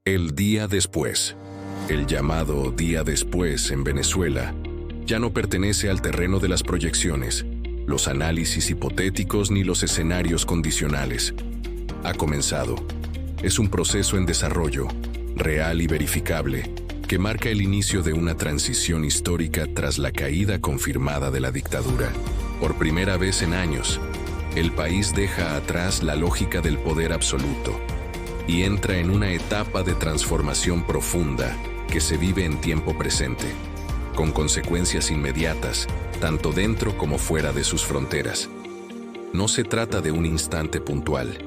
El día después. El llamado día después en Venezuela ya no pertenece al terreno de las proyecciones, los análisis hipotéticos ni los escenarios condicionales. Ha comenzado. Es un proceso en desarrollo, real y verificable, que marca el inicio de una transición histórica tras la caída confirmada de la dictadura. Por primera vez en años, el país deja atrás la lógica del poder absoluto y entra en una etapa de transformación profunda que se vive en tiempo presente, con consecuencias inmediatas, tanto dentro como fuera de sus fronteras. No se trata de un instante puntual,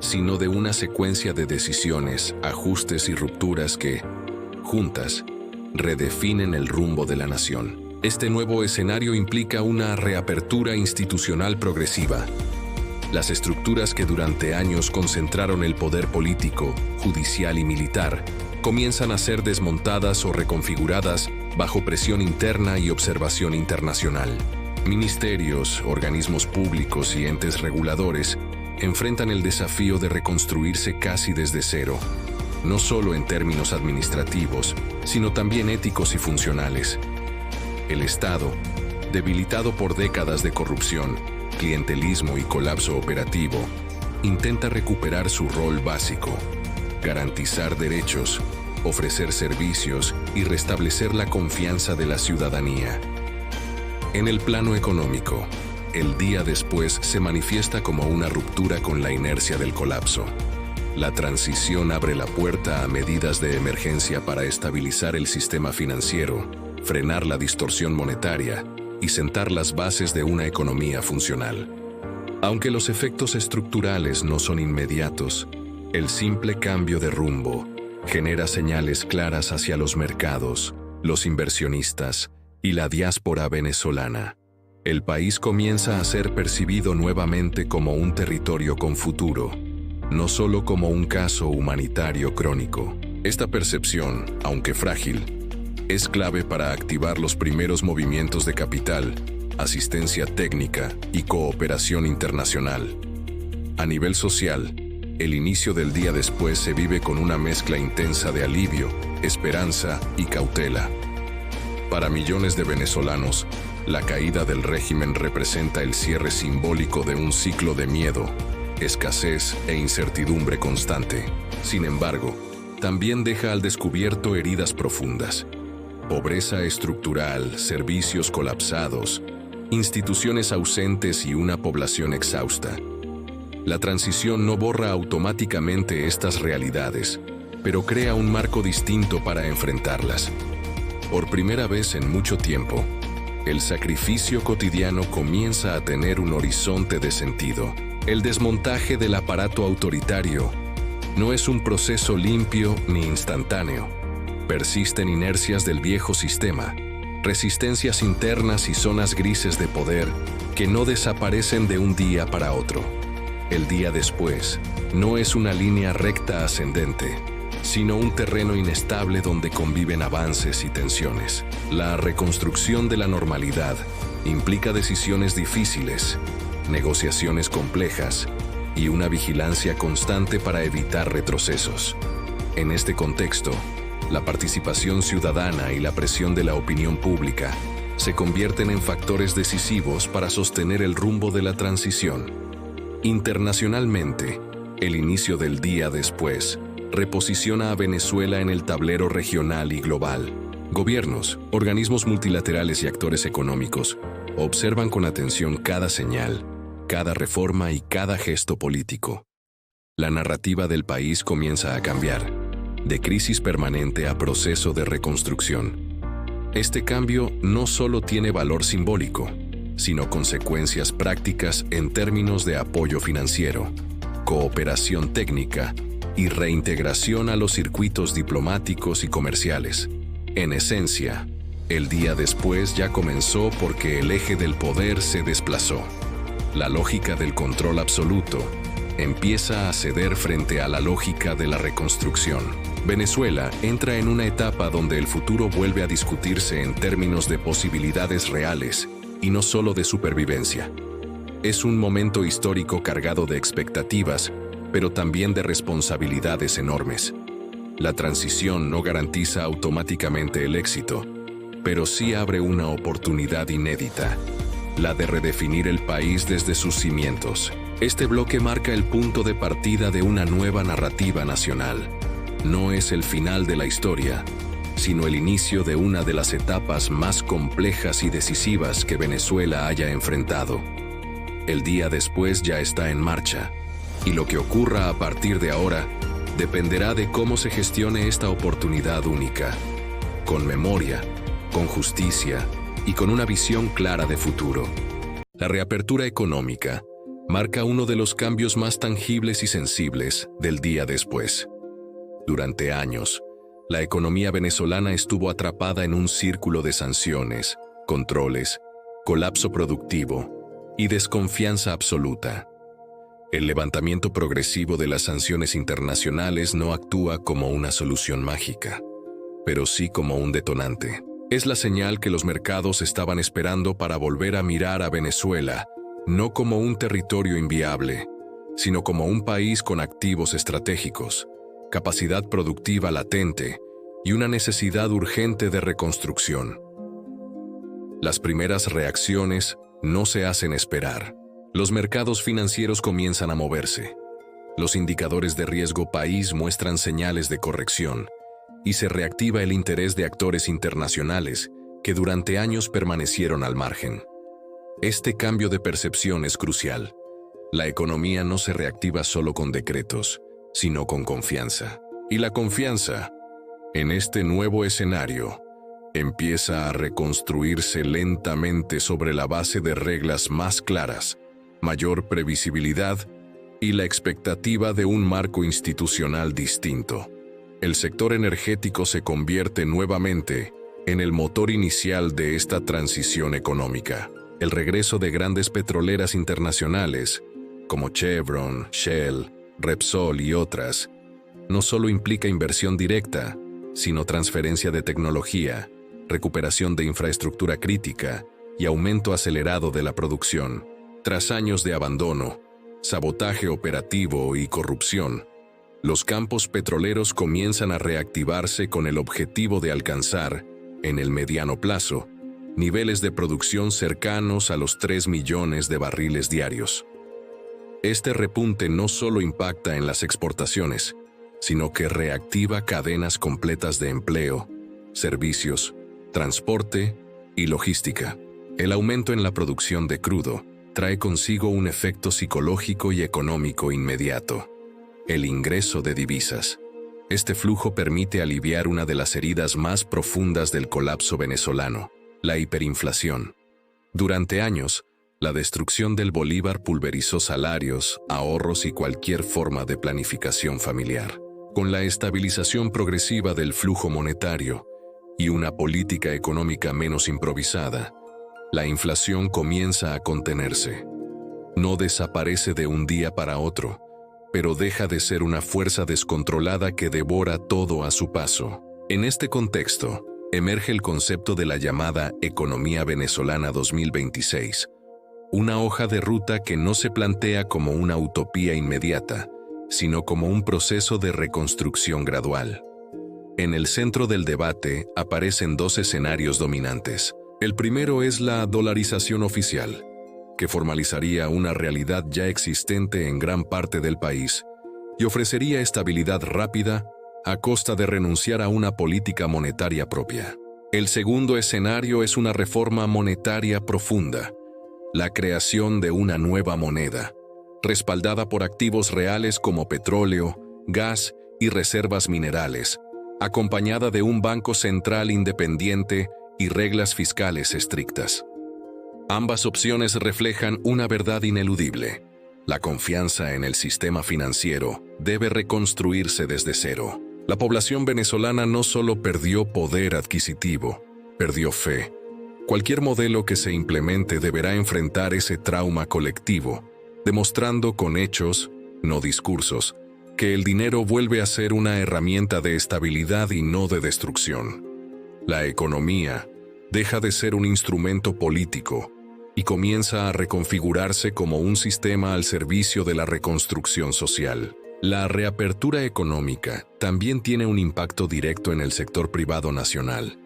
sino de una secuencia de decisiones, ajustes y rupturas que, juntas, redefinen el rumbo de la nación. Este nuevo escenario implica una reapertura institucional progresiva. Las estructuras que durante años concentraron el poder político, judicial y militar comienzan a ser desmontadas o reconfiguradas bajo presión interna y observación internacional. Ministerios, organismos públicos y entes reguladores enfrentan el desafío de reconstruirse casi desde cero, no solo en términos administrativos, sino también éticos y funcionales. El Estado, debilitado por décadas de corrupción, clientelismo y colapso operativo, intenta recuperar su rol básico: garantizar derechos, ofrecer servicios y restablecer la confianza de la ciudadanía. En el plano económico, el día después se manifiesta como una ruptura con la inercia del colapso. La transición abre la puerta a medidas de emergencia para estabilizar el sistema financiero, frenar la distorsión monetaria y sentar las bases de una economía funcional. Aunque los efectos estructurales no son inmediatos, el simple cambio de rumbo genera señales claras hacia los mercados, los inversionistas y la diáspora venezolana. El país comienza a ser percibido nuevamente como un territorio con futuro, no solo como un caso humanitario crónico. Esta percepción, aunque frágil, es clave para activar los primeros movimientos de capital, asistencia técnica y cooperación internacional. A nivel social, el inicio del día después se vive con una mezcla intensa de alivio, esperanza y cautela. Para millones de venezolanos, la caída del régimen representa el cierre simbólico de un ciclo de miedo, escasez e incertidumbre constante. Sin embargo, también deja al descubierto heridas profundas: pobreza estructural, servicios colapsados, instituciones ausentes y una población exhausta. La transición no borra automáticamente estas realidades, pero crea un marco distinto para enfrentarlas. Por primera vez en mucho tiempo, el sacrificio cotidiano comienza a tener un horizonte de sentido. El desmontaje del aparato autoritario no es un proceso limpio ni instantáneo. Persisten inercias del viejo sistema, resistencias internas y zonas grises de poder que no desaparecen de un día para otro. El día después no es una línea recta ascendente, sino un terreno inestable donde conviven avances y tensiones. La reconstrucción de la normalidad implica decisiones difíciles, negociaciones complejas y una vigilancia constante para evitar retrocesos. En este contexto, la participación ciudadana y la presión de la opinión pública se convierten en factores decisivos para sostener el rumbo de la transición. Internacionalmente, el inicio del día después reposiciona a Venezuela en el tablero regional y global. Gobiernos, organismos multilaterales y actores económicos observan con atención cada señal, cada reforma y cada gesto político. La narrativa del país comienza a cambiar, de crisis permanente a proceso de reconstrucción. Este cambio no solo tiene valor simbólico, sino consecuencias prácticas en términos de apoyo financiero, cooperación técnica y reintegración a los circuitos diplomáticos y comerciales. En esencia, el día después ya comenzó porque el eje del poder se desplazó. La lógica del control absoluto empieza a ceder frente a la lógica de la reconstrucción. Venezuela entra en una etapa donde el futuro vuelve a discutirse en términos de posibilidades reales y no solo de supervivencia. Es un momento histórico cargado de expectativas, pero también de responsabilidades enormes. La transición no garantiza automáticamente el éxito, pero sí abre una oportunidad inédita, la de redefinir el país desde sus cimientos. Este bloque marca el punto de partida de una nueva narrativa nacional. No es el final de la historia, sino el inicio de una de las etapas más complejas y decisivas que Venezuela haya enfrentado. El día después ya está en marcha, y lo que ocurra a partir de ahora dependerá de cómo se gestione esta oportunidad única, con memoria, con justicia y con una visión clara de futuro. La reapertura económica marca uno de los cambios más tangibles y sensibles del día después. Durante años, la economía venezolana estuvo atrapada en un círculo de sanciones, controles, colapso productivo y desconfianza absoluta. El levantamiento progresivo de las sanciones internacionales no actúa como una solución mágica, pero sí como un detonante. Es la señal que los mercados estaban esperando para volver a mirar a Venezuela, no como un territorio inviable, sino como un país con activos estratégicos, capacidad productiva latente y una necesidad urgente de reconstrucción. Las primeras reacciones no se hacen esperar. Los mercados financieros comienzan a moverse. Los indicadores de riesgo país muestran señales de corrección y se reactiva el interés de actores internacionales que durante años permanecieron al margen. Este cambio de percepción es crucial. La economía no se reactiva solo con decretos, sino con confianza. Y la confianza, en este nuevo escenario, empieza a reconstruirse lentamente sobre la base de reglas más claras, mayor previsibilidad y la expectativa de un marco institucional distinto. El sector energético se convierte nuevamente en el motor inicial de esta transición económica. El regreso de grandes petroleras internacionales, como Chevron, Shell, Repsol y otras, no solo implica inversión directa, sino transferencia de tecnología, recuperación de infraestructura crítica y aumento acelerado de la producción. Tras años de abandono, sabotaje operativo y corrupción, los campos petroleros comienzan a reactivarse con el objetivo de alcanzar, en el mediano plazo, niveles de producción cercanos a los 3 millones de barriles diarios. Este repunte no solo impacta en las exportaciones, sino que reactiva cadenas completas de empleo, servicios, transporte y logística. El aumento en la producción de crudo trae consigo un efecto psicológico y económico inmediato: el ingreso de divisas. Este flujo permite aliviar una de las heridas más profundas del colapso venezolano: la hiperinflación. Durante años, la destrucción del bolívar pulverizó salarios, ahorros y cualquier forma de planificación familiar. Con la estabilización progresiva del flujo monetario y una política económica menos improvisada, la inflación comienza a contenerse. No desaparece de un día para otro, pero deja de ser una fuerza descontrolada que devora todo a su paso. En este contexto, emerge el concepto de la llamada Economía Venezolana 2026, una hoja de ruta que no se plantea como una utopía inmediata, sino como un proceso de reconstrucción gradual. En el centro del debate aparecen dos escenarios dominantes. El primero es la dolarización oficial, que formalizaría una realidad ya existente en gran parte del país y ofrecería estabilidad rápida a costa de renunciar a una política monetaria propia. El segundo escenario es una reforma monetaria profunda, la creación de una nueva moneda, respaldada por activos reales como petróleo, gas y reservas minerales, acompañada de un banco central independiente y reglas fiscales estrictas. Ambas opciones reflejan una verdad ineludible: la confianza en el sistema financiero debe reconstruirse desde cero. La población venezolana no solo perdió poder adquisitivo, perdió fe. Cualquier modelo que se implemente deberá enfrentar ese trauma colectivo, demostrando con hechos, no discursos, que el dinero vuelve a ser una herramienta de estabilidad y no de destrucción. La economía deja de ser un instrumento político y comienza a reconfigurarse como un sistema al servicio de la reconstrucción social. La reapertura económica también tiene un impacto directo en el sector privado nacional.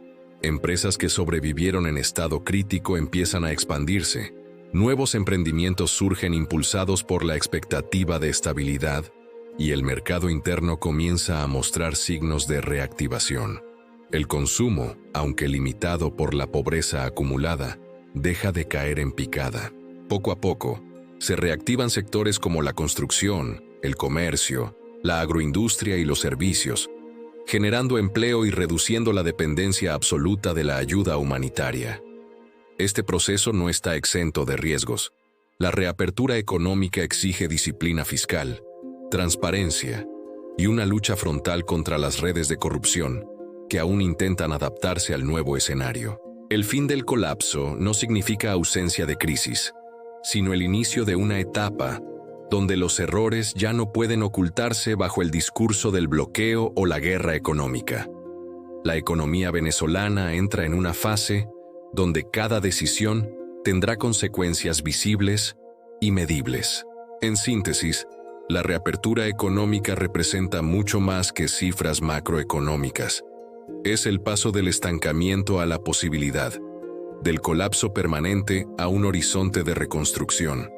Empresas que sobrevivieron en estado crítico empiezan a expandirse. Nuevos emprendimientos surgen impulsados por la expectativa de estabilidad y el mercado interno comienza a mostrar signos de reactivación. El consumo, aunque limitado por la pobreza acumulada, deja de caer en picada. Poco a poco, se reactivan sectores como la construcción, el comercio, la agroindustria y los servicios, generando empleo y reduciendo la dependencia absoluta de la ayuda humanitaria. Este proceso no está exento de riesgos. La reapertura económica exige disciplina fiscal, transparencia y una lucha frontal contra las redes de corrupción que aún intentan adaptarse al nuevo escenario. El fin del colapso no significa ausencia de crisis, sino el inicio de una etapa donde los errores ya no pueden ocultarse bajo el discurso del bloqueo o la guerra económica. La economía venezolana entra en una fase donde cada decisión tendrá consecuencias visibles y medibles. En síntesis, la reapertura económica representa mucho más que cifras macroeconómicas. Es el paso del estancamiento a la posibilidad, del colapso permanente a un horizonte de reconstrucción.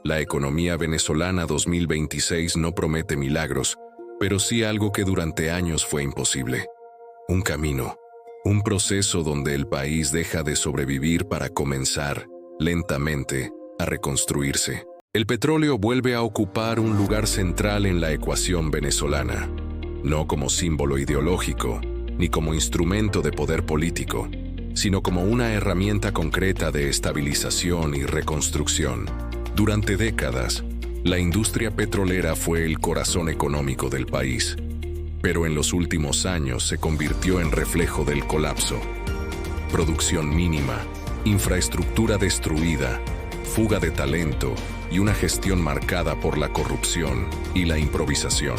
La economía venezolana 2026 no promete milagros, pero sí algo que durante años fue imposible. Un camino, un proceso donde el país deja de sobrevivir para comenzar, lentamente, a reconstruirse. El petróleo vuelve a ocupar un lugar central en la ecuación venezolana, no como símbolo ideológico, ni como instrumento de poder político, sino como una herramienta concreta de estabilización y reconstrucción. Durante décadas, la industria petrolera fue el corazón económico del país, pero en los últimos años se convirtió en reflejo del colapso. Producción mínima, infraestructura destruida, fuga de talento y una gestión marcada por la corrupción y la improvisación.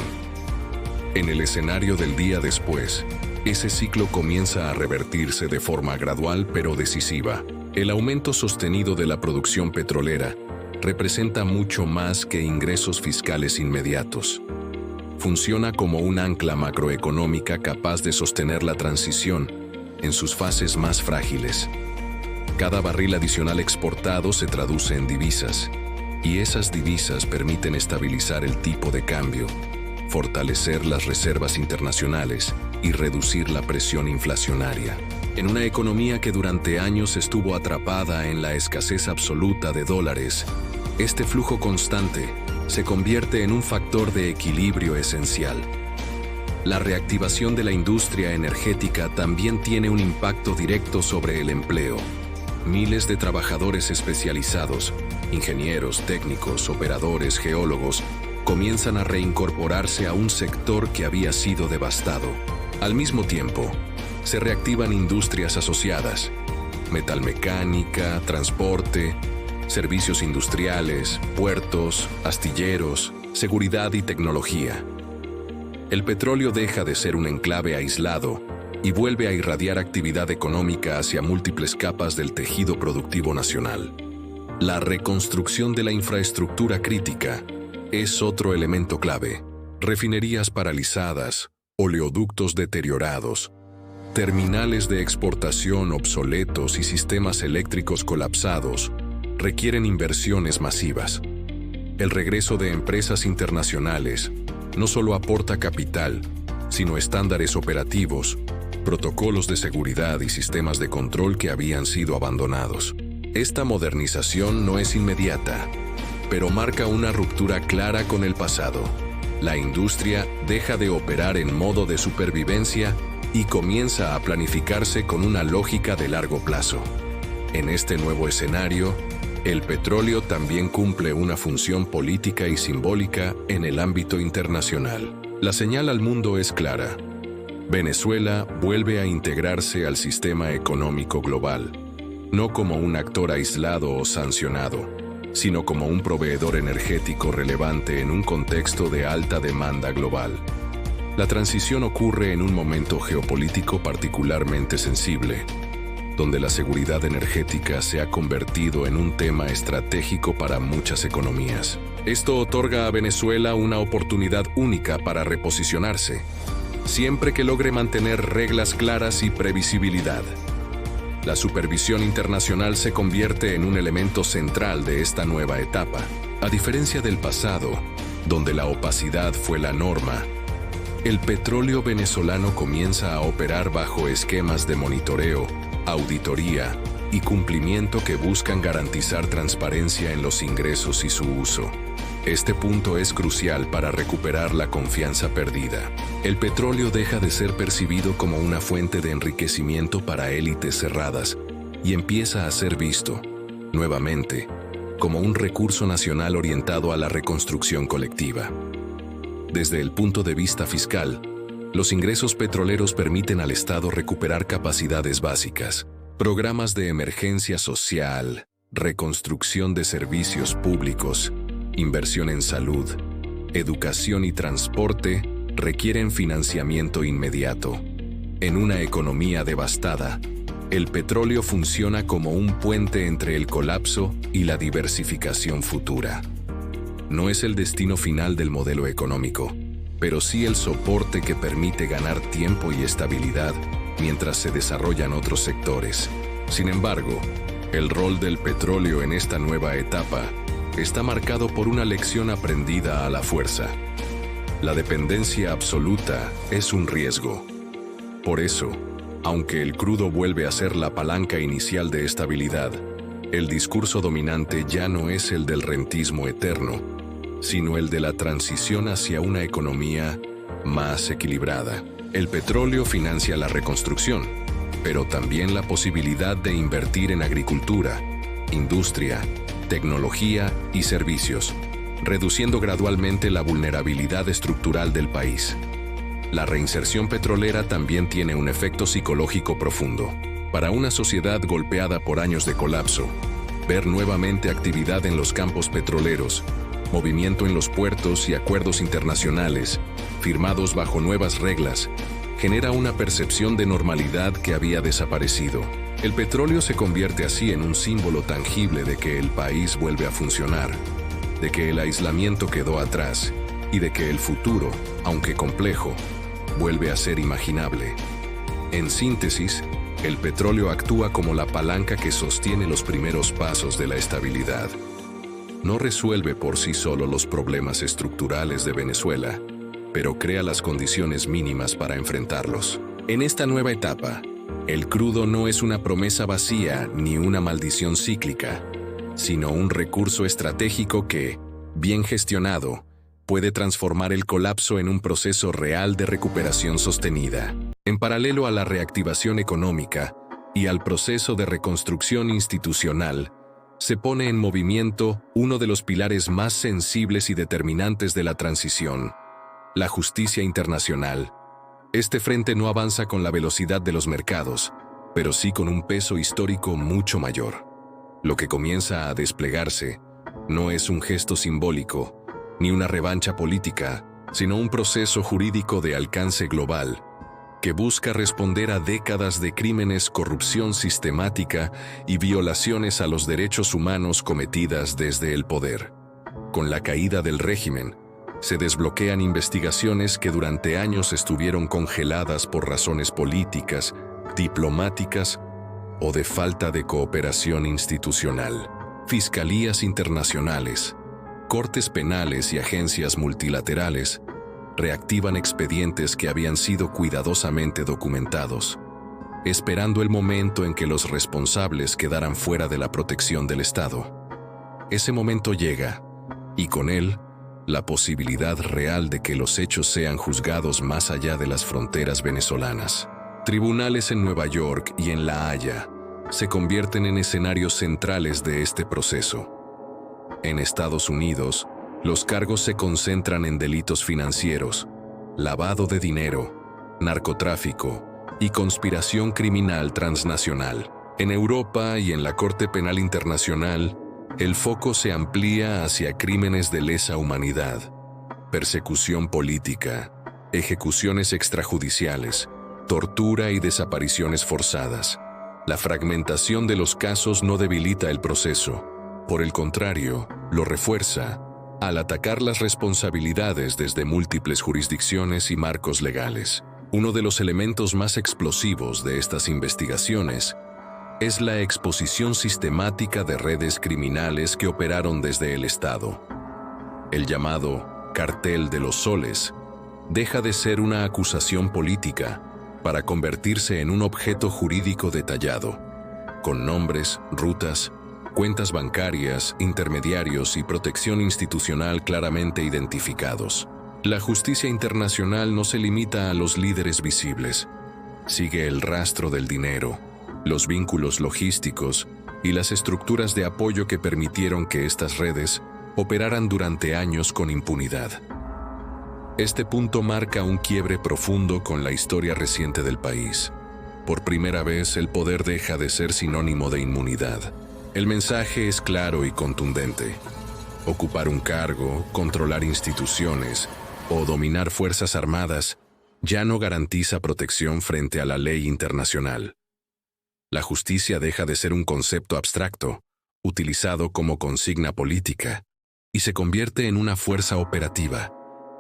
En el escenario del día después, ese ciclo comienza a revertirse de forma gradual pero decisiva. El aumento sostenido de la producción petrolera representa mucho más que ingresos fiscales inmediatos. Funciona como un ancla macroeconómica capaz de sostener la transición en sus fases más frágiles. Cada barril adicional exportado se traduce en divisas, y esas divisas permiten estabilizar el tipo de cambio, fortalecer las reservas internacionales y reducir la presión inflacionaria. En una economía que durante años estuvo atrapada en la escasez absoluta de dólares, este flujo constante se convierte en un factor de equilibrio esencial. La reactivación de la industria energética también tiene un impacto directo sobre el empleo. Miles de trabajadores especializados, ingenieros, técnicos, operadores, geólogos, comienzan a reincorporarse a un sector que había sido devastado. Al mismo tiempo, se reactivan industrias asociadas: metalmecánica, transporte, servicios industriales, puertos, astilleros, seguridad y tecnología. El petróleo deja de ser un enclave aislado y vuelve a irradiar actividad económica hacia múltiples capas del tejido productivo nacional. La reconstrucción de la infraestructura crítica es otro elemento clave. Refinerías paralizadas, oleoductos deteriorados, terminales de exportación obsoletos y sistemas eléctricos colapsados requieren inversiones masivas. El regreso de empresas internacionales no solo aporta capital, sino estándares operativos, protocolos de seguridad y sistemas de control que habían sido abandonados. Esta modernización no es inmediata, pero marca una ruptura clara con el pasado. La industria deja de operar en modo de supervivencia y comienza a planificarse con una lógica de largo plazo. En este nuevo escenario, el petróleo también cumple una función política y simbólica en el ámbito internacional. La señal al mundo es clara. Venezuela vuelve a integrarse al sistema económico global, no como un actor aislado o sancionado, sino como un proveedor energético relevante en un contexto de alta demanda global. La transición ocurre en un momento geopolítico particularmente sensible, donde la seguridad energética se ha convertido en un tema estratégico para muchas economías. Esto otorga a Venezuela una oportunidad única para reposicionarse, siempre que logre mantener reglas claras y previsibilidad. La supervisión internacional se convierte en un elemento central de esta nueva etapa. A diferencia del pasado, donde la opacidad fue la norma, el petróleo venezolano comienza a operar bajo esquemas de monitoreo, auditoría y cumplimiento que buscan garantizar transparencia en los ingresos y su uso. Este punto es crucial para recuperar la confianza perdida. El petróleo deja de ser percibido como una fuente de enriquecimiento para élites cerradas y empieza a ser visto, nuevamente, como un recurso nacional orientado a la reconstrucción colectiva. Desde el punto de vista fiscal, los ingresos petroleros permiten al Estado recuperar capacidades básicas, programas de emergencia social, reconstrucción de servicios públicos, inversión en salud, educación y transporte requieren financiamiento inmediato. En una economía devastada, el petróleo funciona como un puente entre el colapso y la diversificación futura. No es el destino final del modelo económico, pero sí el soporte que permite ganar tiempo y estabilidad mientras se desarrollan otros sectores. Sin embargo, el rol del petróleo en esta nueva etapa está marcado por una lección aprendida a la fuerza. La dependencia absoluta es un riesgo. Por eso, aunque el crudo vuelve a ser la palanca inicial de estabilidad, el discurso dominante ya no es el del rentismo eterno, sino el de la transición hacia una economía más equilibrada. El petróleo financia la reconstrucción, pero también la posibilidad de invertir en agricultura, industria, tecnología y servicios, reduciendo gradualmente la vulnerabilidad estructural del país. La reinserción petrolera también tiene un efecto psicológico profundo. Para una sociedad golpeada por años de colapso, ver nuevamente actividad en los campos petroleros, movimiento en los puertos y acuerdos internacionales, firmados bajo nuevas reglas, genera una percepción de normalidad que había desaparecido. El petróleo se convierte así en un símbolo tangible de que el país vuelve a funcionar, de que el aislamiento quedó atrás y de que el futuro, aunque complejo, vuelve a ser imaginable. En síntesis, el petróleo actúa como la palanca que sostiene los primeros pasos de la estabilidad. No resuelve por sí solo los problemas estructurales de Venezuela, pero crea las condiciones mínimas para enfrentarlos. En esta nueva etapa, el crudo no es una promesa vacía ni una maldición cíclica, sino un recurso estratégico que, bien gestionado, puede transformar el colapso en un proceso real de recuperación sostenida. En paralelo a la reactivación económica y al proceso de reconstrucción institucional, se pone en movimiento uno de los pilares más sensibles y determinantes de la transición: la justicia internacional. Este frente no avanza con la velocidad de los mercados, pero sí con un peso histórico mucho mayor. Lo que comienza a desplegarse no es un gesto simbólico, ni una revancha política, sino un proceso jurídico de alcance global, que busca responder a décadas de crímenes, corrupción sistemática y violaciones a los derechos humanos cometidas desde el poder. Con la caída del régimen, se desbloquean investigaciones que durante años estuvieron congeladas por razones políticas, diplomáticas o de falta de cooperación institucional. Fiscalías internacionales, cortes penales y agencias multilaterales reactivan expedientes que habían sido cuidadosamente documentados, esperando el momento en que los responsables quedaran fuera de la protección del Estado. Ese momento llega, y con él, la posibilidad real de que los hechos sean juzgados más allá de las fronteras venezolanas. Tribunales en Nueva York y en La Haya se convierten en escenarios centrales de este proceso. En Estados Unidos, los cargos se concentran en delitos financieros, lavado de dinero, narcotráfico y conspiración criminal transnacional. En Europa y en la Corte Penal Internacional, el foco se amplía hacia crímenes de lesa humanidad, persecución política, ejecuciones extrajudiciales, tortura y desapariciones forzadas. La fragmentación de los casos no debilita el proceso, por el contrario, lo refuerza, al atacar las responsabilidades desde múltiples jurisdicciones y marcos legales. Uno de los elementos más explosivos de estas investigaciones es la exposición sistemática de redes criminales que operaron desde el Estado. El llamado Cartel de los Soles deja de ser una acusación política para convertirse en un objeto jurídico detallado, con nombres, rutas, cuentas bancarias, intermediarios y protección institucional claramente identificados. La justicia internacional no se limita a los líderes visibles. Sigue el rastro del dinero, los vínculos logísticos y las estructuras de apoyo que permitieron que estas redes operaran durante años con impunidad. Este punto marca un quiebre profundo con la historia reciente del país. Por primera vez, el poder deja de ser sinónimo de inmunidad. El mensaje es claro y contundente. Ocupar un cargo, controlar instituciones o dominar fuerzas armadas ya no garantiza protección frente a la ley internacional. La justicia deja de ser un concepto abstracto, utilizado como consigna política, y se convierte en una fuerza operativa,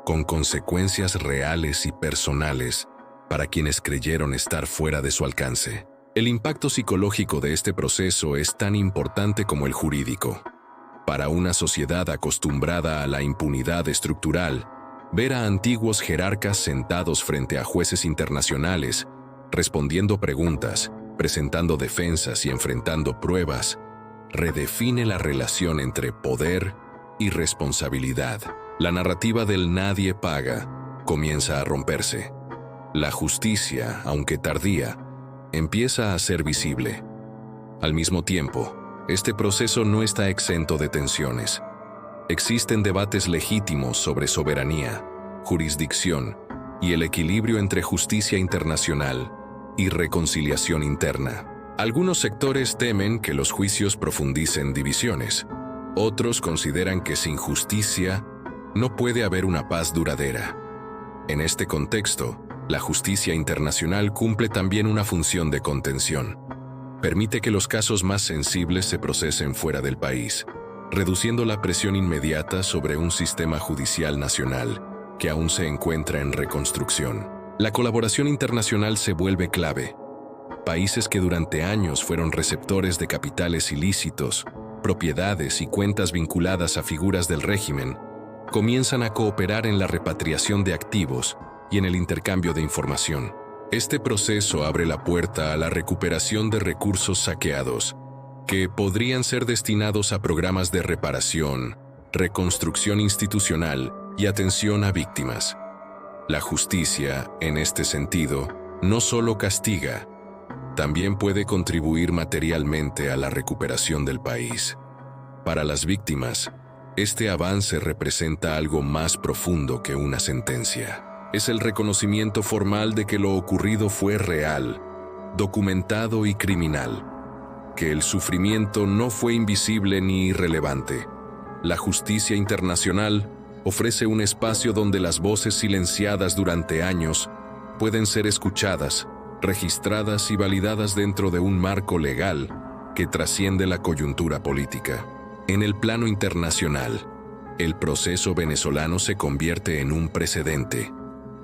con consecuencias reales y personales para quienes creyeron estar fuera de su alcance. El impacto psicológico de este proceso es tan importante como el jurídico. Para una sociedad acostumbrada a la impunidad estructural, ver a antiguos jerarcas sentados frente a jueces internacionales, respondiendo preguntas, presentando defensas y enfrentando pruebas, redefine la relación entre poder y responsabilidad. La narrativa del nadie paga comienza a romperse. La justicia, aunque tardía, empieza a ser visible. Al mismo tiempo, este proceso no está exento de tensiones. Existen debates legítimos sobre soberanía, jurisdicción y el equilibrio entre justicia internacional y reconciliación interna. Algunos sectores temen que los juicios profundicen divisiones. Otros consideran que sin justicia no puede haber una paz duradera. En este contexto, la justicia internacional cumple también una función de contención. Permite que los casos más sensibles se procesen fuera del país, reduciendo la presión inmediata sobre un sistema judicial nacional que aún se encuentra en reconstrucción. La colaboración internacional se vuelve clave. Países que durante años fueron receptores de capitales ilícitos, propiedades y cuentas vinculadas a figuras del régimen, comienzan a cooperar en la repatriación de activos y en el intercambio de información. Este proceso abre la puerta a la recuperación de recursos saqueados, que podrían ser destinados a programas de reparación, reconstrucción institucional y atención a víctimas. La justicia, en este sentido, no solo castiga, también puede contribuir materialmente a la recuperación del país. Para las víctimas, este avance representa algo más profundo que una sentencia. Es el reconocimiento formal de que lo ocurrido fue real, documentado y criminal, que el sufrimiento no fue invisible ni irrelevante. La justicia internacional ofrece un espacio donde las voces silenciadas durante años pueden ser escuchadas, registradas y validadas dentro de un marco legal que trasciende la coyuntura política. En el plano internacional, el proceso venezolano se convierte en un precedente.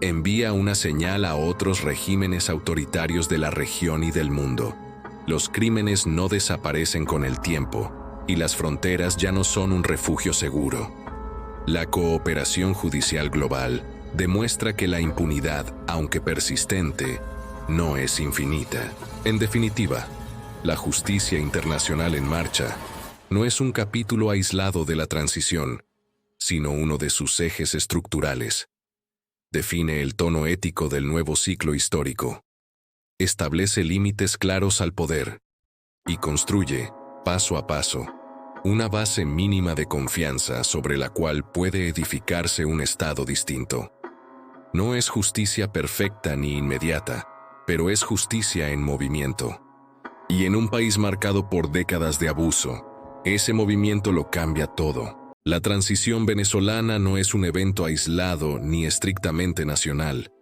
Envía una señal a otros regímenes autoritarios de la región y del mundo. Los crímenes no desaparecen con el tiempo, y las fronteras ya no son un refugio seguro. La cooperación judicial global demuestra que la impunidad, aunque persistente, no es infinita. En definitiva, la justicia internacional en marcha no es un capítulo aislado de la transición, sino uno de sus ejes estructurales. Define el tono ético del nuevo ciclo histórico. Establece límites claros al poder y construye, paso a paso, una base mínima de confianza sobre la cual puede edificarse un Estado distinto. No es justicia perfecta ni inmediata, pero es justicia en movimiento. Y en un país marcado por décadas de abuso, ese movimiento lo cambia todo. La transición venezolana no es un evento aislado ni estrictamente nacional.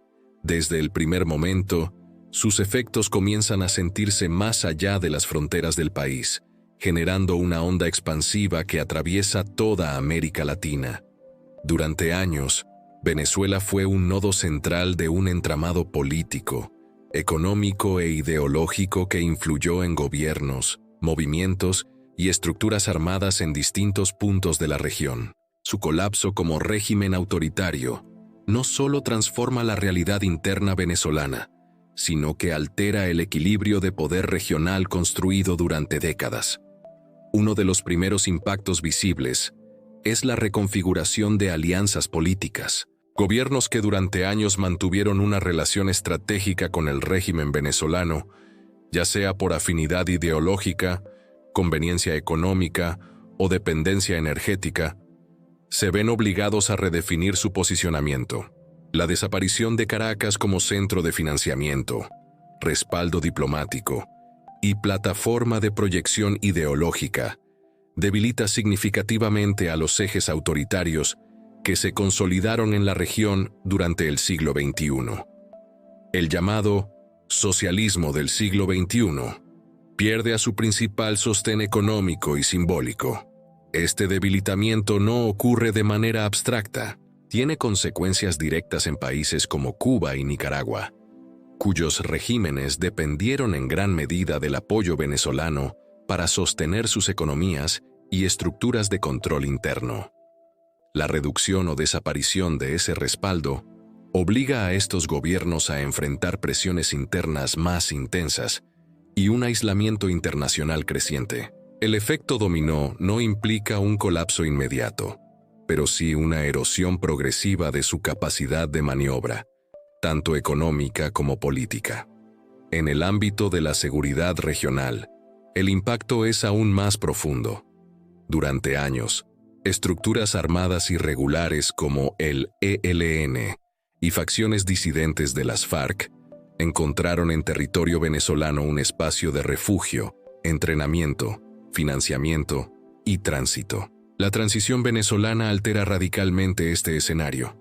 Desde el primer momento, sus efectos comienzan a sentirse más allá de las fronteras del país, generando una onda expansiva que atraviesa toda América Latina. Durante años, Venezuela fue un nodo central de un entramado político, económico e ideológico que influyó en gobiernos, movimientos y estructuras armadas en distintos puntos de la región. Su colapso como régimen autoritario no solo transforma la realidad interna venezolana, sino que altera el equilibrio de poder regional construido durante décadas. Uno de los primeros impactos visibles es la reconfiguración de alianzas políticas. Gobiernos que durante años mantuvieron una relación estratégica con el régimen venezolano, ya sea por afinidad ideológica, conveniencia económica o dependencia energética, se ven obligados a redefinir su posicionamiento. La desaparición de Caracas como centro de financiamiento, respaldo diplomático y plataforma de proyección ideológica debilita significativamente a los ejes autoritarios que se consolidaron en la región durante el siglo XXI. El llamado socialismo del siglo XXI pierde a su principal sostén económico y simbólico. Este debilitamiento no ocurre de manera abstracta, tiene consecuencias directas en países como Cuba y Nicaragua, cuyos regímenes dependieron en gran medida del apoyo venezolano para sostener sus economías y estructuras de control interno. La reducción o desaparición de ese respaldo obliga a estos gobiernos a enfrentar presiones internas más intensas y un aislamiento internacional creciente. El efecto dominó no implica un colapso inmediato, pero sí una erosión progresiva de su capacidad de maniobra, tanto económica como política. En el ámbito de la seguridad regional, el impacto es aún más profundo. Durante años, estructuras armadas irregulares como el ELN y facciones disidentes de las FARC encontraron en territorio venezolano un espacio de refugio, entrenamiento, financiamiento y tránsito. La transición venezolana altera radicalmente este escenario.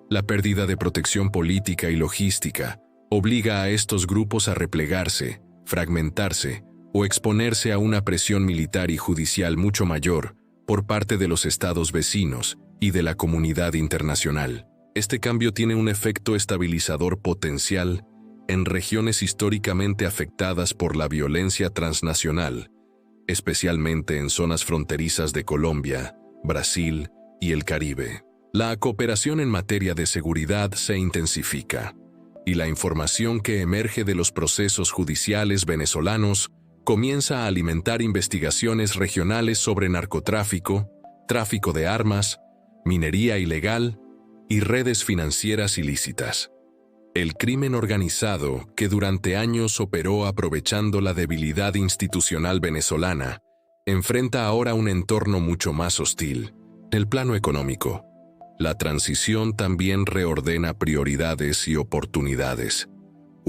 La pérdida de protección política y logística obliga a estos grupos a replegarse, fragmentarse o exponerse a una presión militar y judicial mucho mayor por parte de los estados vecinos y de la comunidad internacional. Este cambio tiene un efecto estabilizador potencial en regiones históricamente afectadas por la violencia transnacional, especialmente en zonas fronterizas de Colombia, Brasil y el Caribe. La cooperación en materia de seguridad se intensifica, y la información que emerge de los procesos judiciales venezolanos comienza a alimentar investigaciones regionales sobre narcotráfico, tráfico de armas, minería ilegal y redes financieras ilícitas. El crimen organizado, que durante años operó aprovechando la debilidad institucional venezolana, enfrenta ahora un entorno mucho más hostil. En el plano económico, la transición también reordena prioridades y oportunidades.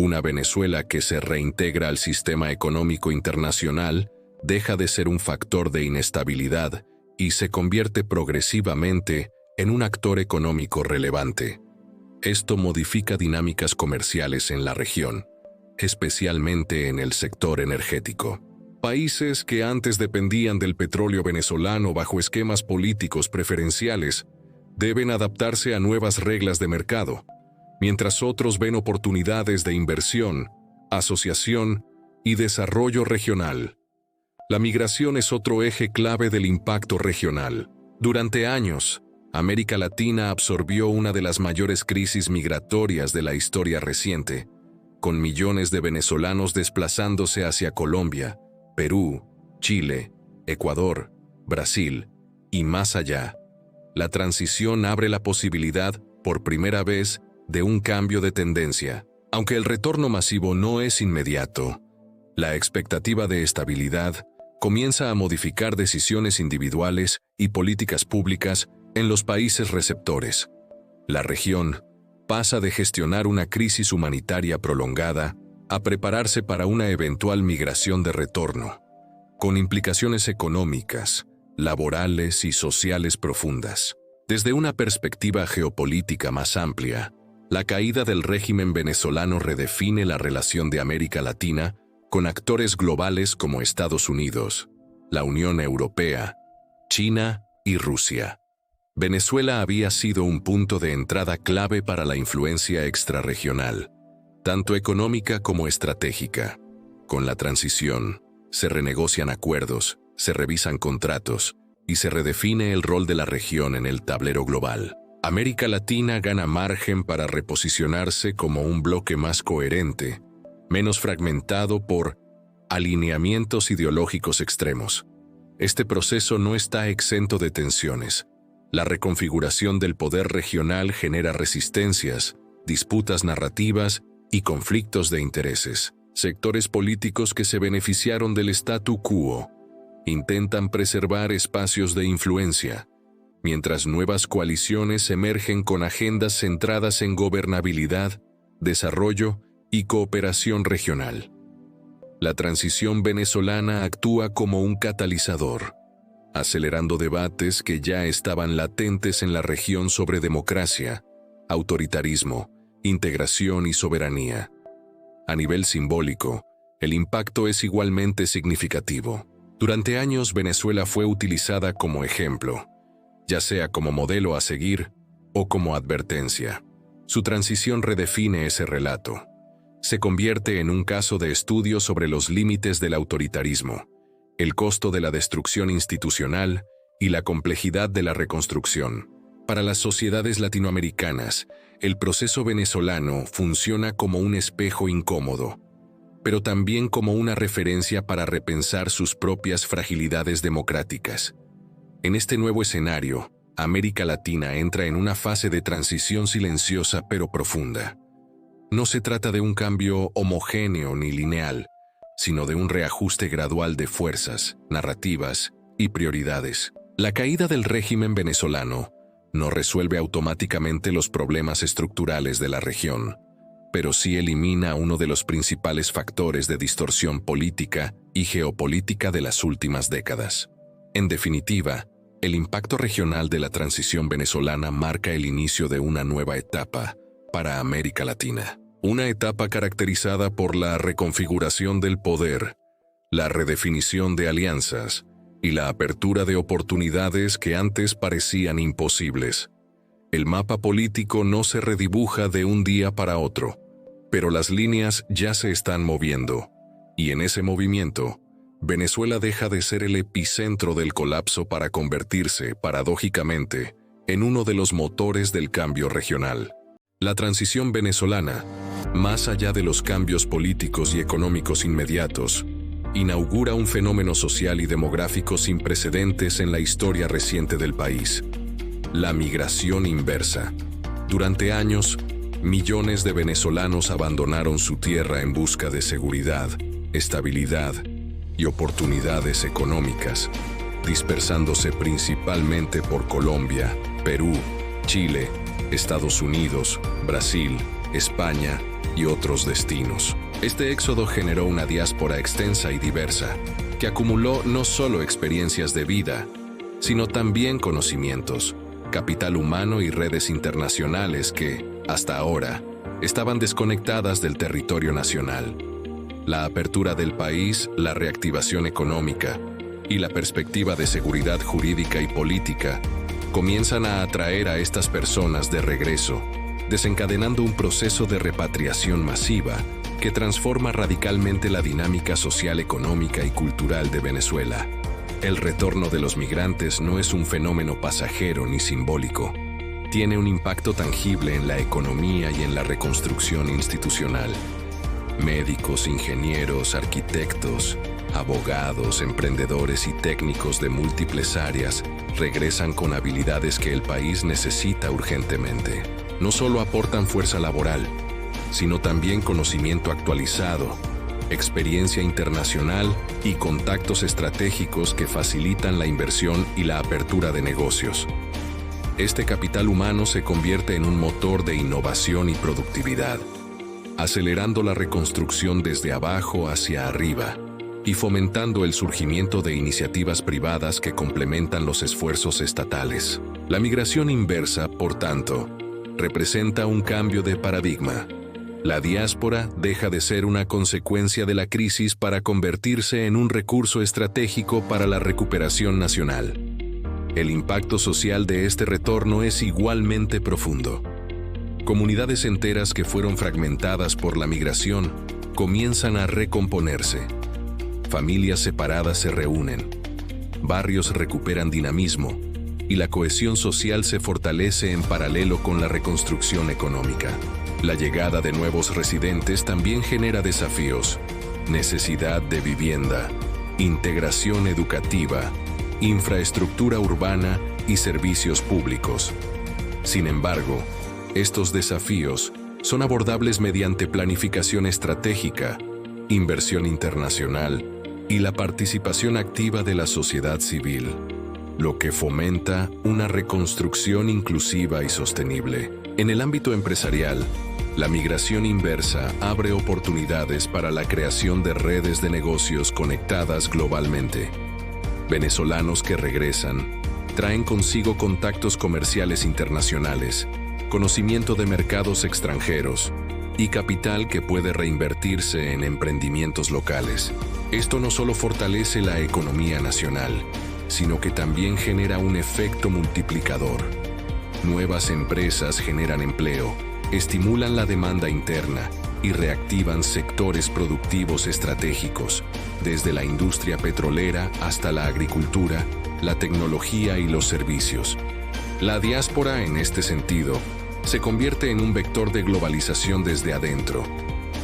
Una Venezuela que se reintegra al sistema económico internacional deja de ser un factor de inestabilidad y se convierte progresivamente en un actor económico relevante. Esto modifica dinámicas comerciales en la región, especialmente en el sector energético. Países que antes dependían del petróleo venezolano bajo esquemas políticos preferenciales deben adaptarse a nuevas reglas de mercado, mientras otros ven oportunidades de inversión, asociación y desarrollo regional. La migración es otro eje clave del impacto regional. Durante años, América Latina absorbió una de las mayores crisis migratorias de la historia reciente, con millones de venezolanos desplazándose hacia Colombia, Perú, Chile, Ecuador, Brasil y más allá. La transición abre la posibilidad, por primera vez, de un cambio de tendencia. Aunque el retorno masivo no es inmediato, la expectativa de estabilidad comienza a modificar decisiones individuales y políticas públicas en los países receptores. La región pasa de gestionar una crisis humanitaria prolongada a prepararse para una eventual migración de retorno, con implicaciones económicas, laborales y sociales profundas. Desde una perspectiva geopolítica más amplia, la caída del régimen venezolano redefine la relación de América Latina con actores globales como Estados Unidos, la Unión Europea, China y Rusia. Venezuela había sido un punto de entrada clave para la influencia extrarregional, tanto económica como estratégica. Con la transición, se renegocian acuerdos, se revisan contratos y se redefine el rol de la región en el tablero global. América Latina gana margen para reposicionarse como un bloque más coherente, menos fragmentado por alineamientos ideológicos extremos. Este proceso no está exento de tensiones. La reconfiguración del poder regional genera resistencias, disputas narrativas y conflictos de intereses. Sectores políticos que se beneficiaron del statu quo intentan preservar espacios de influencia, mientras nuevas coaliciones emergen con agendas centradas en gobernabilidad, desarrollo y cooperación regional. La transición venezolana actúa como un catalizador, acelerando debates que ya estaban latentes en la región sobre democracia, autoritarismo, integración y soberanía. A nivel simbólico, el impacto es igualmente significativo. Durante años, Venezuela fue utilizada como ejemplo, ya sea como modelo a seguir o como advertencia. Su transición redefine ese relato. Se convierte en un caso de estudio sobre los límites del autoritarismo, el costo de la destrucción institucional y la complejidad de la reconstrucción. Para las sociedades latinoamericanas, el proceso venezolano funciona como un espejo incómodo, pero también como una referencia para repensar sus propias fragilidades democráticas. En este nuevo escenario, América Latina entra en una fase de transición silenciosa pero profunda. No se trata de un cambio homogéneo ni lineal, sino de un reajuste gradual de fuerzas, narrativas y prioridades. La caída del régimen venezolano no resuelve automáticamente los problemas estructurales de la región, pero sí elimina uno de los principales factores de distorsión política y geopolítica de las últimas décadas. En definitiva, el impacto regional de la transición venezolana marca el inicio de una nueva etapa para América Latina. Una etapa caracterizada por la reconfiguración del poder, la redefinición de alianzas y la apertura de oportunidades que antes parecían imposibles. El mapa político no se redibuja de un día para otro, pero las líneas ya se están moviendo, y en ese movimiento, Venezuela deja de ser el epicentro del colapso para convertirse, paradójicamente, en uno de los motores del cambio regional. La transición venezolana, más allá de los cambios políticos y económicos inmediatos, inaugura un fenómeno social y demográfico sin precedentes en la historia reciente del país: la migración inversa. Durante años, millones de venezolanos abandonaron su tierra en busca de seguridad, estabilidad y oportunidades económicas, dispersándose principalmente por Colombia, Perú, Chile, Estados Unidos, Brasil, España y otros destinos. Este éxodo generó una diáspora extensa y diversa, que acumuló no solo experiencias de vida, sino también conocimientos, capital humano y redes internacionales que, hasta ahora, estaban desconectadas del territorio nacional. La apertura del país, la reactivación económica y la perspectiva de seguridad jurídica y política comienzan a atraer a estas personas de regreso, desencadenando un proceso de repatriación masiva que transforma radicalmente la dinámica social, económica y cultural de Venezuela. El retorno de los migrantes no es un fenómeno pasajero ni simbólico. Tiene un impacto tangible en la economía y en la reconstrucción institucional. Médicos, ingenieros, arquitectos, abogados, emprendedores y técnicos de múltiples áreas regresan con habilidades que el país necesita urgentemente. No solo aportan fuerza laboral, sino también conocimiento actualizado, experiencia internacional y contactos estratégicos que facilitan la inversión y la apertura de negocios. Este capital humano se convierte en un motor de innovación y productividad, acelerando la reconstrucción desde abajo hacia arriba y fomentando el surgimiento de iniciativas privadas que complementan los esfuerzos estatales. La migración inversa, por tanto, representa un cambio de paradigma. La diáspora deja de ser una consecuencia de la crisis para convertirse en un recurso estratégico para la recuperación nacional. El impacto social de este retorno es igualmente profundo. Comunidades enteras que fueron fragmentadas por la migración comienzan a recomponerse. Familias separadas se reúnen. Barrios recuperan dinamismo y la cohesión social se fortalece en paralelo con la reconstrucción económica. La llegada de nuevos residentes también genera desafíos: necesidad de vivienda, integración educativa, infraestructura urbana y servicios públicos. Sin embargo, estos desafíos son abordables mediante planificación estratégica, inversión internacional y la participación activa de la sociedad civil, lo que fomenta una reconstrucción inclusiva y sostenible. En el ámbito empresarial, la migración inversa abre oportunidades para la creación de redes de negocios conectadas globalmente. Venezolanos que regresan traen consigo contactos comerciales internacionales, conocimiento de mercados extranjeros y capital que puede reinvertirse en emprendimientos locales. Esto no solo fortalece la economía nacional, sino que también genera un efecto multiplicador. Nuevas empresas generan empleo, estimulan la demanda interna y reactivan sectores productivos estratégicos, desde la industria petrolera hasta la agricultura, la tecnología y los servicios. La diáspora, en este sentido, se convierte en un vector de globalización desde adentro,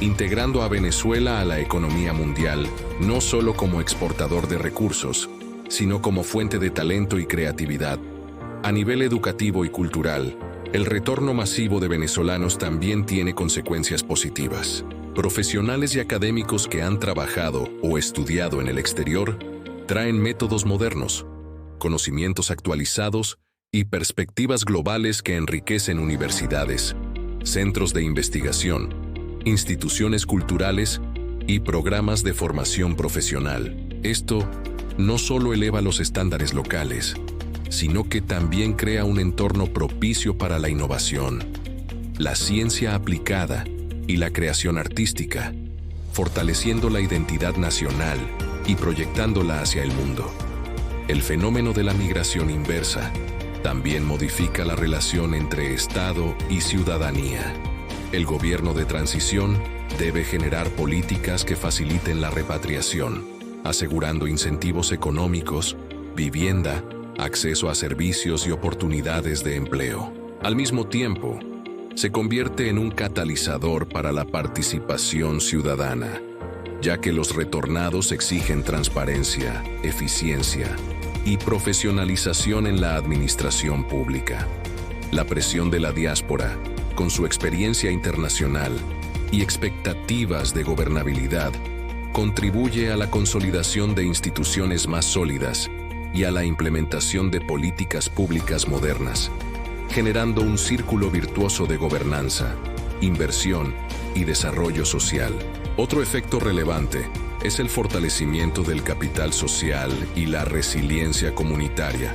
integrando a Venezuela a la economía mundial, no solo como exportador de recursos, sino como fuente de talento y creatividad. A nivel educativo y cultural, el retorno masivo de venezolanos también tiene consecuencias positivas. Profesionales y académicos que han trabajado o estudiado en el exterior traen métodos modernos, conocimientos actualizados y perspectivas globales que enriquecen universidades, centros de investigación, instituciones culturales y programas de formación profesional. Esto no solo eleva los estándares locales, sino que también crea un entorno propicio para la innovación, la ciencia aplicada y la creación artística, fortaleciendo la identidad nacional y proyectándola hacia el mundo. El fenómeno de la migración inversa también modifica la relación entre Estado y ciudadanía. El gobierno de transición debe generar políticas que faciliten la repatriación, asegurando incentivos económicos, vivienda, acceso a servicios y oportunidades de empleo. Al mismo tiempo, se convierte en un catalizador para la participación ciudadana, ya que los retornados exigen transparencia, eficiencia y profesionalización en la administración pública. La presión de la diáspora, con su experiencia internacional y expectativas de gobernabilidad, contribuye a la consolidación de instituciones más sólidas y a la implementación de políticas públicas modernas, generando un círculo virtuoso de gobernanza, inversión y desarrollo social. Otro efecto relevante es el fortalecimiento del capital social y la resiliencia comunitaria.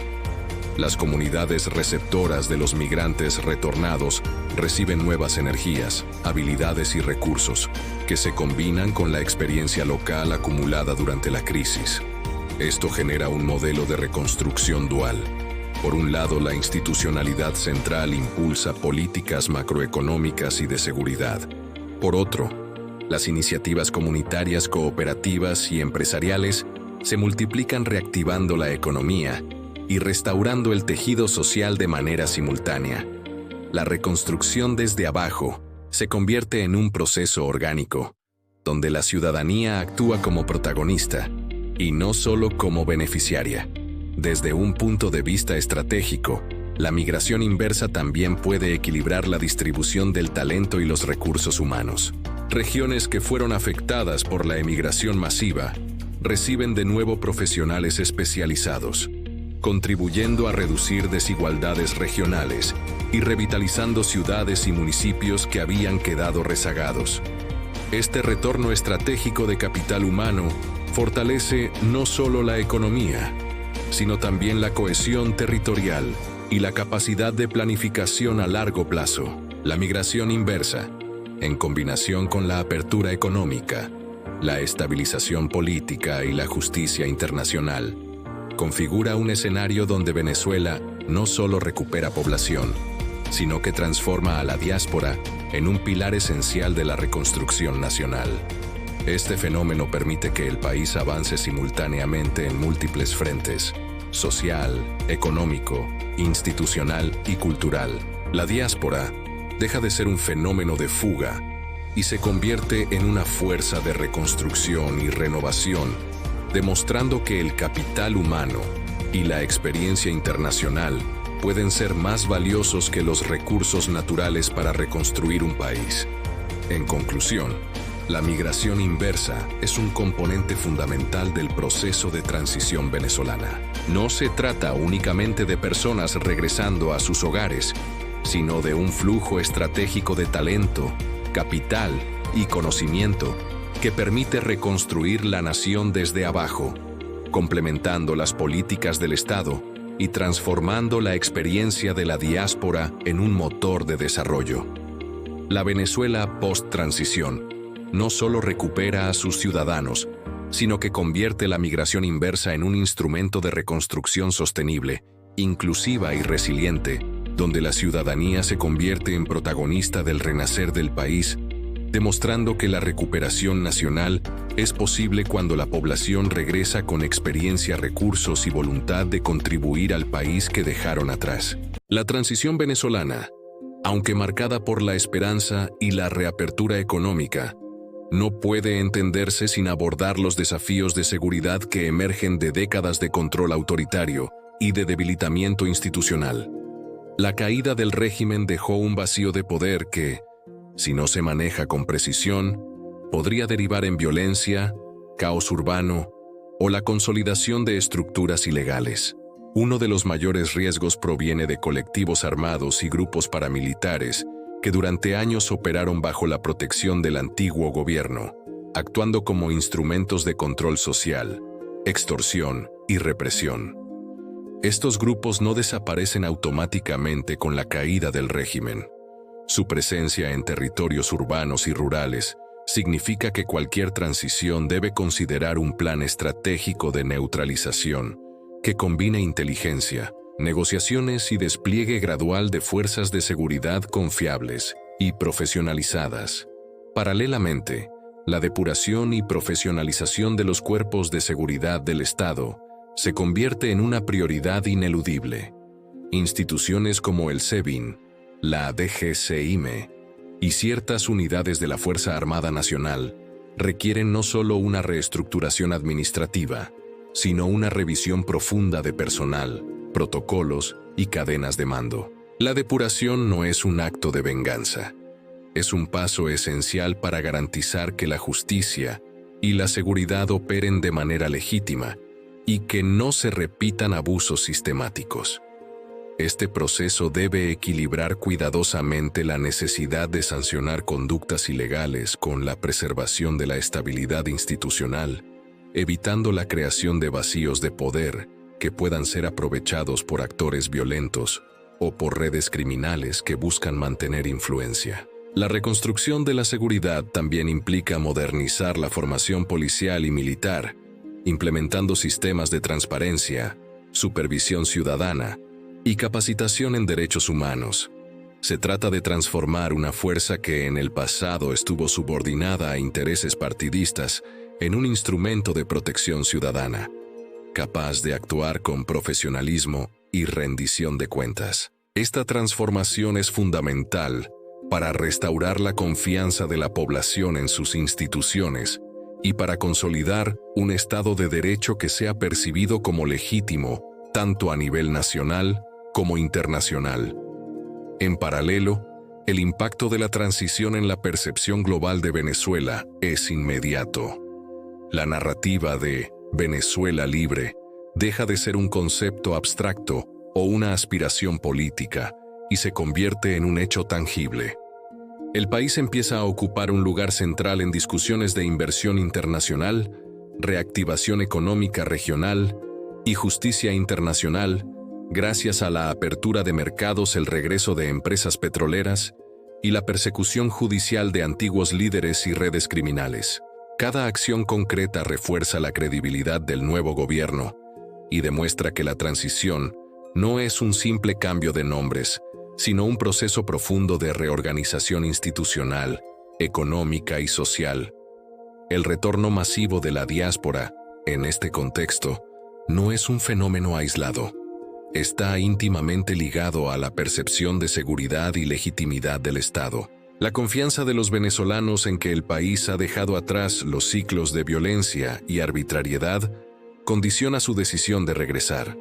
Las comunidades receptoras de los migrantes retornados reciben nuevas energías, habilidades y recursos que se combinan con la experiencia local acumulada durante la crisis. Esto genera un modelo de reconstrucción dual. Por un lado, la institucionalidad central impulsa políticas macroeconómicas y de seguridad. Por otro, las iniciativas comunitarias, cooperativas y empresariales se multiplican reactivando la economía y restaurando el tejido social de manera simultánea. La reconstrucción desde abajo se convierte en un proceso orgánico, donde la ciudadanía actúa como protagonista y no solo como beneficiaria. Desde un punto de vista estratégico, la migración inversa también puede equilibrar la distribución del talento y los recursos humanos. Regiones que fueron afectadas por la emigración masiva reciben de nuevo profesionales especializados, contribuyendo a reducir desigualdades regionales y revitalizando ciudades y municipios que habían quedado rezagados. Este retorno estratégico de capital humano fortalece no solo la economía, sino también la cohesión territorial y la capacidad de planificación a largo plazo. La migración inversa, en combinación con la apertura económica, la estabilización política y la justicia internacional, configura un escenario donde Venezuela no solo recupera población, sino que transforma a la diáspora en un pilar esencial de la reconstrucción nacional. Este fenómeno permite que el país avance simultáneamente en múltiples frentes: social, económico, institucional y cultural. La diáspora deja de ser un fenómeno de fuga y se convierte en una fuerza de reconstrucción y renovación, demostrando que el capital humano y la experiencia internacional pueden ser más valiosos que los recursos naturales para reconstruir un país. En conclusión, la migración inversa es un componente fundamental del proceso de transición venezolana. No se trata únicamente de personas regresando a sus hogares, sino de un flujo estratégico de talento, capital y conocimiento que permite reconstruir la nación desde abajo, complementando las políticas del Estado y transformando la experiencia de la diáspora en un motor de desarrollo. La Venezuela post-transición no solo recupera a sus ciudadanos, sino que convierte la migración inversa en un instrumento de reconstrucción sostenible, inclusiva y resiliente, donde la ciudadanía se convierte en protagonista del renacer del país, demostrando que la recuperación nacional es posible cuando la población regresa con experiencia, recursos y voluntad de contribuir al país que dejaron atrás. La transición venezolana, aunque marcada por la esperanza y la reapertura económica, no puede entenderse sin abordar los desafíos de seguridad que emergen de décadas de control autoritario y de debilitamiento institucional. La caída del régimen dejó un vacío de poder que, si no se maneja con precisión, podría derivar en violencia, caos urbano o la consolidación de estructuras ilegales. Uno de los mayores riesgos proviene de colectivos armados y grupos paramilitares que durante años operaron bajo la protección del antiguo gobierno, actuando como instrumentos de control social, extorsión y represión. Estos grupos no desaparecen automáticamente con la caída del régimen. Su presencia en territorios urbanos y rurales significa que cualquier transición debe considerar un plan estratégico de neutralización que combine inteligencia, negociaciones y despliegue gradual de fuerzas de seguridad confiables y profesionalizadas. Paralelamente, la depuración y profesionalización de los cuerpos de seguridad del Estado se convierte en una prioridad ineludible. Instituciones como el SEBIN, la DGCIME y ciertas unidades de la Fuerza Armada Nacional requieren no solo una reestructuración administrativa, sino una revisión profunda de personal, protocolos y cadenas de mando. La depuración no es un acto de venganza. Es un paso esencial para garantizar que la justicia y la seguridad operen de manera legítima y que no se repitan abusos sistemáticos. Este proceso debe equilibrar cuidadosamente la necesidad de sancionar conductas ilegales con la preservación de la estabilidad institucional, evitando la creación de vacíos de poder que puedan ser aprovechados por actores violentos o por redes criminales que buscan mantener influencia. La reconstrucción de la seguridad también implica modernizar la formación policial y militar, implementando sistemas de transparencia, supervisión ciudadana y capacitación en derechos humanos. Se trata de transformar una fuerza que en el pasado estuvo subordinada a intereses partidistas en un instrumento de protección ciudadana, capaz de actuar con profesionalismo y rendición de cuentas. Esta transformación es fundamental para restaurar la confianza de la población en sus instituciones y para consolidar un Estado de Derecho que sea percibido como legítimo tanto a nivel nacional como internacional. En paralelo, el impacto de la transición en la percepción global de Venezuela es inmediato. La narrativa de Venezuela libre deja de ser un concepto abstracto o una aspiración política y se convierte en un hecho tangible. El país empieza a ocupar un lugar central en discusiones de inversión internacional, reactivación económica regional y justicia internacional, gracias a la apertura de mercados, el regreso de empresas petroleras y la persecución judicial de antiguos líderes y redes criminales. Cada acción concreta refuerza la credibilidad del nuevo gobierno, y demuestra que la transición no es un simple cambio de nombres, sino un proceso profundo de reorganización institucional, económica y social. El retorno masivo de la diáspora, en este contexto, no es un fenómeno aislado. Está íntimamente ligado a la percepción de seguridad y legitimidad del Estado. La confianza de los venezolanos en que el país ha dejado atrás los ciclos de violencia y arbitrariedad condiciona su decisión de regresar.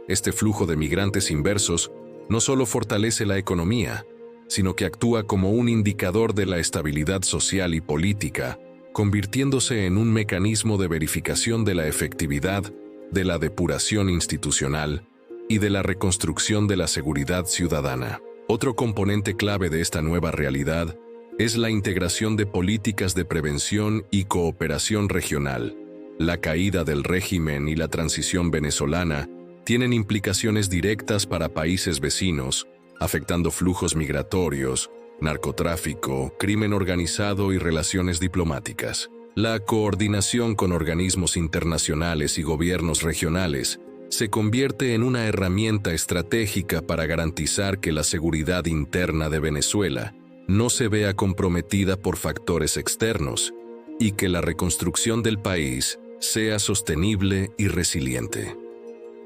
Este flujo de migrantes inversos no solo fortalece la economía, sino que actúa como un indicador de la estabilidad social y política, convirtiéndose en un mecanismo de verificación de la efectividad, de la depuración institucional y de la reconstrucción de la seguridad ciudadana. Otro componente clave de esta nueva realidad es la integración de políticas de prevención y cooperación regional. La caída del régimen y la transición venezolana tienen implicaciones directas para países vecinos, afectando flujos migratorios, narcotráfico, crimen organizado y relaciones diplomáticas. La coordinación con organismos internacionales y gobiernos regionales se convierte en una herramienta estratégica para garantizar que la seguridad interna de Venezuela no se vea comprometida por factores externos y que la reconstrucción del país sea sostenible y resiliente.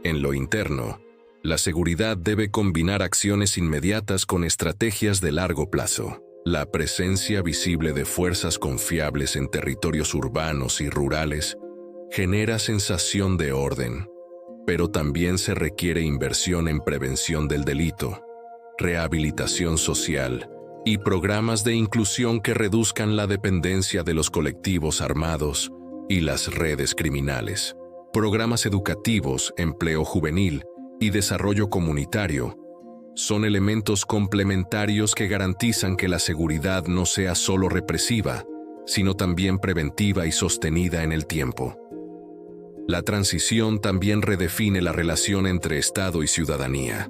En lo interno, la seguridad debe combinar acciones inmediatas con estrategias de largo plazo. La presencia visible de fuerzas confiables en territorios urbanos y rurales genera sensación de orden, pero también se requiere inversión en prevención del delito, rehabilitación social y programas de inclusión que reduzcan la dependencia de los colectivos armados y las redes criminales. Programas educativos, empleo juvenil y desarrollo comunitario son elementos complementarios que garantizan que la seguridad no sea solo represiva, sino también preventiva y sostenida en el tiempo. La transición también redefine la relación entre Estado y ciudadanía.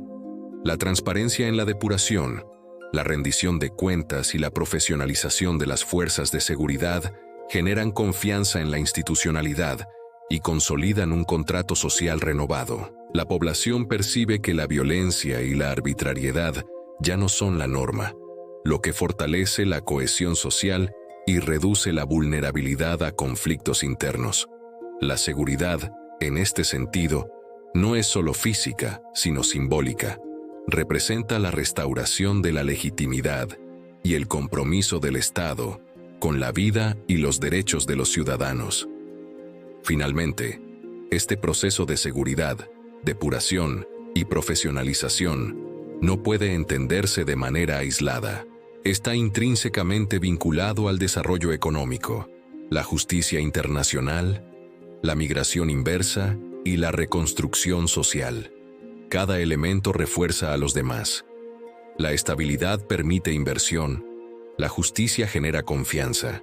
La transparencia en la depuración, la rendición de cuentas y la profesionalización de las fuerzas de seguridad generan confianza en la institucionalidad y consolidan un contrato social renovado. La población percibe que la violencia y la arbitrariedad ya no son la norma, lo que fortalece la cohesión social y reduce la vulnerabilidad a conflictos internos. La seguridad, en este sentido, no es solo física, sino simbólica. Representa la restauración de la legitimidad y el compromiso del Estado con la vida y los derechos de los ciudadanos. Finalmente, este proceso de seguridad, depuración y profesionalización no puede entenderse de manera aislada. Está intrínsecamente vinculado al desarrollo económico, la justicia internacional, la migración inversa y la reconstrucción social. Cada elemento refuerza a los demás. La estabilidad permite inversión, la justicia genera confianza,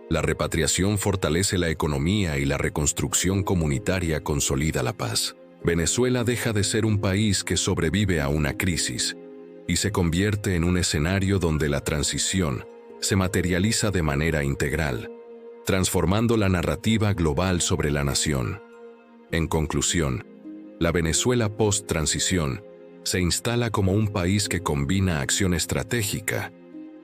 la repatriación fortalece la economía y la reconstrucción comunitaria consolida la paz. Venezuela deja de ser un país que sobrevive a una crisis y se convierte en un escenario donde la transición se materializa de manera integral, transformando la narrativa global sobre la nación. En conclusión, la Venezuela post-transición se instala como un país que combina acción estratégica,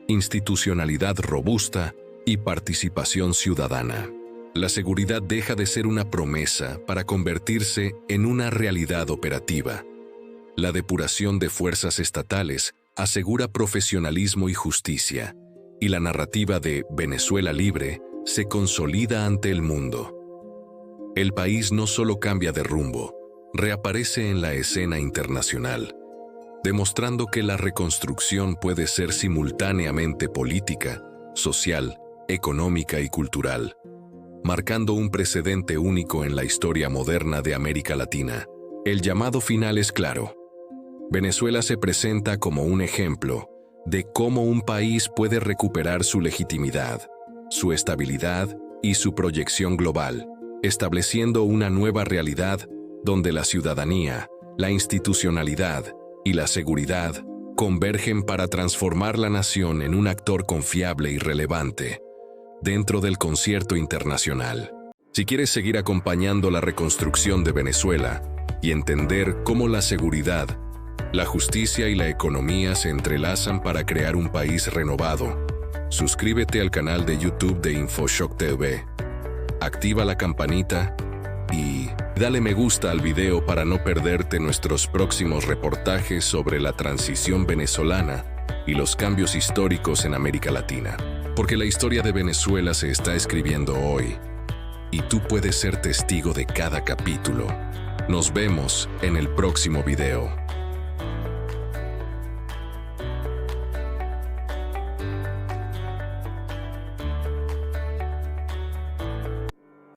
institucionalidad robusta y participación ciudadana. La seguridad deja de ser una promesa para convertirse en una realidad operativa. La depuración de fuerzas estatales asegura profesionalismo y justicia, y la narrativa de Venezuela libre se consolida ante el mundo. El país no solo cambia de rumbo, reaparece en la escena internacional, demostrando que la reconstrucción puede ser simultáneamente política, social, económica y cultural, marcando un precedente único en la historia moderna de América Latina. El llamado final es claro. Venezuela se presenta como un ejemplo de cómo un país puede recuperar su legitimidad, su estabilidad y su proyección global, estableciendo una nueva realidad donde la ciudadanía, la institucionalidad y la seguridad convergen para transformar la nación en un actor confiable y relevante dentro del concierto internacional. Si quieres seguir acompañando la reconstrucción de Venezuela, y entender cómo la seguridad, la justicia y la economía se entrelazan para crear un país renovado. Suscríbete al canal de YouTube de InfoShock TV, activa la campanita y dale me gusta al video para no perderte nuestros próximos reportajes sobre la transición venezolana y los cambios históricos en América Latina. Porque la historia de Venezuela se está escribiendo hoy y tú puedes ser testigo de cada capítulo. Nos vemos en el próximo video.